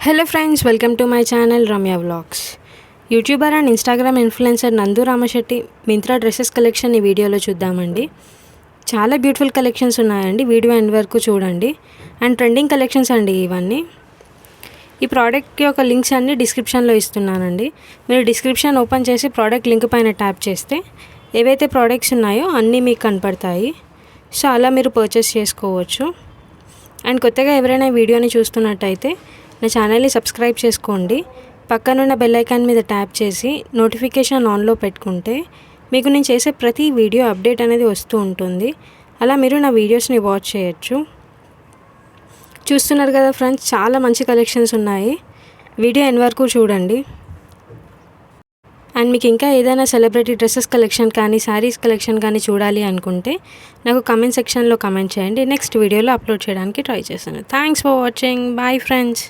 Hello friends, welcome to my channel Ramya vlogs. YouTuber and Instagram influencer నందు Ramasetti Myntra dresses collection ఈ వీడియోలో చూద్దామండి. చాలా బ్యూటిఫుల్ కలెక్షన్స్ ఉన్నాయండి, వీడియో ఎండ్ వరకు చూడండి. అండ్ ట్రెండింగ్ కలెక్షన్స్ అండి ఇవన్నీ. ఈ ప్రోడక్ట్ యొక్క లింక్స్ అన్నీ డిస్క్రిప్షన్లో ఇస్తున్నానండి. మీరు డిస్క్రిప్షన్ ఓపెన్ చేసి ప్రోడక్ట్ లింక్ పైన ట్యాప్ చేస్తే ఏవైతే ప్రోడక్ట్స్ ఉన్నాయో అన్నీ మీకు కనపడతాయి. సో అలా మీరు పర్చేస్ చేసుకోవచ్చు. అండ్ కొత్తగా ఎవరైనా వీడియోని చూస్తున్నట్టయితే నా ఛానల్ని సబ్స్క్రైబ్ చేసుకోండి. పక్కనున్న బెల్ ఐకాన్ మీద ట్యాప్ చేసి నోటిఫికేషన్ ఆన్లో పెట్టుకుంటే మీకు నేను చేసే ప్రతి వీడియో అప్డేట్ అనేది వస్తూ ఉంటుంది. అలా మీరు నా వీడియోస్ని వాచ్ చేయొచ్చు. చూస్తున్నారు కదా ఫ్రెండ్స్, చాలా మంచి కలెక్షన్స్ ఉన్నాయి. వీడియో ఎండ్ వరకు చూడండి. అండ్ మీకు ఇంకా ఏదైనా సెలబ్రిటీ డ్రెస్సెస్ కలెక్షన్ కానీ శారీస్ కలెక్షన్ కానీ చూడాలి అనుకుంటే నాకు కమెంట్ సెక్షన్లో కమెంట్ చేయండి. నెక్స్ట్ వీడియోలో అప్లోడ్ చేయడానికి ట్రై చేస్తాను. Thanks for watching. Bye friends.